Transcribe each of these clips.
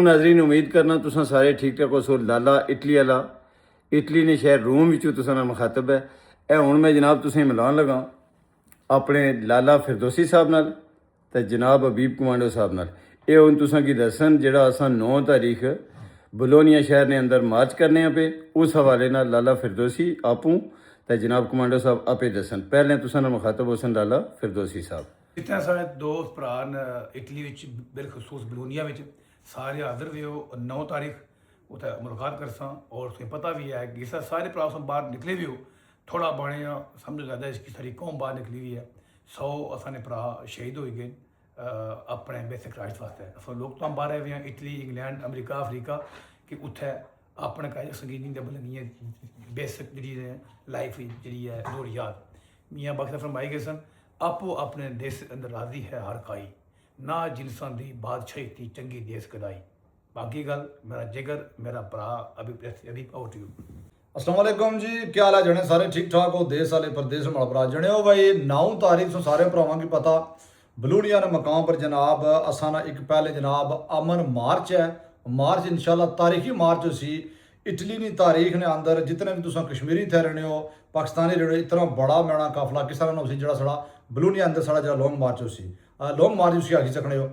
नाजरीन उम्मीद करना तुसां सारे ठीक ठाक हो। सो लाला इटली वाला इटली ने शहर रोम विचों तुसां नाल मुखातब है। ए हुण मैं जनाब तुसें मिलान लगा अपने लाला फिरदौसी साहब नाल ते जनाब हबीब कमांडो साहब नाल। ये हुण तुसां की दसन जिहड़ा असां 9 तारीख बलोनिया शहर ने अंदर मार्च करने पे उस हवाले नाल लाला फिरदौसी आपूं ते जनाब कमांडो साहब आपे दसन। पहले तुसां नाल मुखातब होसन लाला फिरदौसी साहब। जितने साढ़े दोस्त भरा इटली बिलखसूस बलोनिया सारे हाजिर भी हो। 9 तारीख उत्थे मुलाकात करसा और तुम्हें पता भी है कि इस सारे भरा बाहर निकले भी हो। थोड़ा बने समझ ज़्यादा इसकी सारी कौम बाहर निकली हुई है। 100 असाने भरा शहीद हो गए अपने बेसिक राइट्स वास्ते। अस लोग तो बाहर आए हुए हैं इटली इंग्लैंड अमरीका अफ्रीका कि उत्थे अपने का संगीनी बलनी बेसिक जी लाइफ जी है जरूरियात मियाँ बख्श फरमाई गए सन। आपो अपने देश अंदर राजी है हर काई ना जिनसा दी बादशाही थी चंगी देश कदाई। बाकी गल मेरा जिगर मेरा भरा अभी आउट यू। अस्सलाम वालेकुम जी, क्या हाल है जने सारे ठीक ठाक हो। देश वाले प्रदेश माड़ा भरा जने हो भाई 9 तारीख से सारे भरावां की पता बलूनिया ने मकाम पर जनाब असाना एक पहले जनाब अमन मार्च है। मार्च इंशाल्लाह तारीखी मार्च सी इटली की तारीख ने अंदर जितने भी तुम कश्मीरी थे रहने हो पाकिस्तानी रहे इतना बड़ा मेरा काफला किस तरह उसी जरा साड़ा बलूनिया अंदर साड़ा जरा लॉन्ग मार्च उसी लॉन्ग मार्च उसी आखी सकने हो।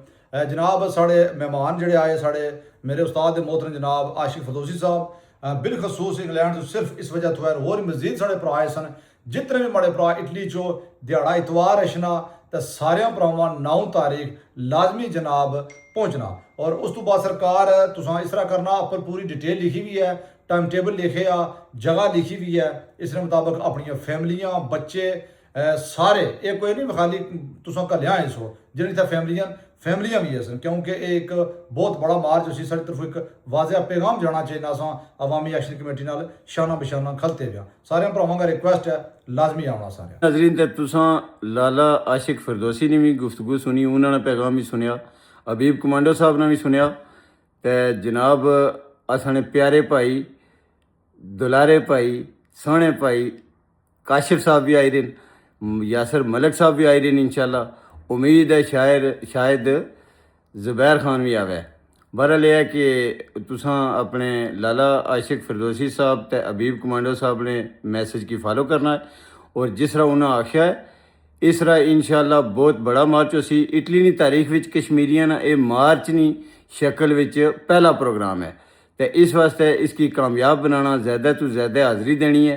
जनाब साढ़े मेहमान जड़े आए साढ़े मेरे उस्ताद मोहतरम जनाब आशिक फिरदौसी साहब बिलखसूस इंग्लैंड तो सिर्फ इस वजह तो है और मजीद साढ़े भरा आए सन जितने भी माड़े भरा इटली चो दिहाड़ा इतवार रशना तो सारे भरावां 9 तारीख लाजमी जनाब पहुँचना। और उस तो बाद सरकार तुसां इस तरह करना पर पूरी डिटेल लिखी हुई है टाइम टेबल लिखे आ जगह लिखी हुई है इस मुताबिक अपन फैमिलियाँ बच्चे सारे ये कोई नहीं खाली तुसां घलिया सो जिन्हें फैमिलियाँ भी है क्योंकि एक बहुत बड़ा मार्च उसी सारी तरफ एक वाजह पैगाम जाना चाहिए असा अवामी एक्शन कमेटी नाल शाना बशाना खलते पे सारे भरावां का रिक्वेस्ट है लाजमी आना सारे। नाजरीन ते तुसां लाला आशिक फिरदौसी ने भी गुफ्तगू सुनी उन्होंने पैगाम भी सुनिया हबीब कमांडो साहब ने भी सुनिया ते जनाब असाने प्यारे भाई दुलारे भाई सोहने भाई काशिफ साहब भी आए रहे यासर मलिक साहब भी आए रहे इंशाल्लाह। उम्मीद है शायद जुबैर खान भी आवे। बहरहाल यह है कि तुसां अपने लाला आशिक फिरदौसी साहब ते हबीब कमांडो साहब ने मैसेज की फॉलो करना है और जिस तरह उन्होंने आख्या है इस तरह इंशाल्लाह बहुत बड़ा मार्च उसी इटली की तारीख विच कश्मीरियां ना ये मार्च नी शक्ल विच पहला प्रोग्राम है तो इस वास्ते इसकी कामयाब बनाना ज़्यादा तो ज़्यादा हाज़री देनी है।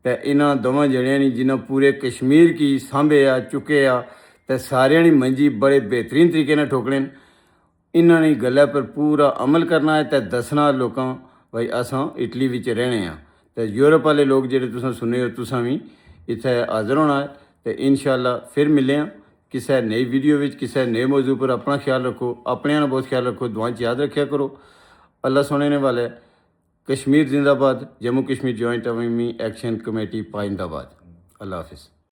तो इन्होंने दोवों जणियां ने जिन्हें पूरे कश्मीर की सांभे आ चुके आ तो सारियां नी मंजी बड़े बेहतरीन तरीके नाल ठोकने इन्होंने गल्ला पर पूरा अमल करना है तो दसना लोगों भाई असां इटली विच रहने आ। तो यूरोप वाले लोग जेह्ड़े तुसां सुने हो तुसां भी इत्थे हाज़र होना है। तो इंशाल्लाह फिर मिले किसी नई वीडियो विच किसी नए मौजू पर अपना ख्याल रखो अपने ना बहुत ख्याल रखो दुआं च याद रखा करो। अल्लाह सुनने वाले कश्मीर जिंदाबाद जम्मू कश्मीर जॉइंट अवामी एक्शन कमेटी पाइंदाबाद। अल्लाह हाफिज़।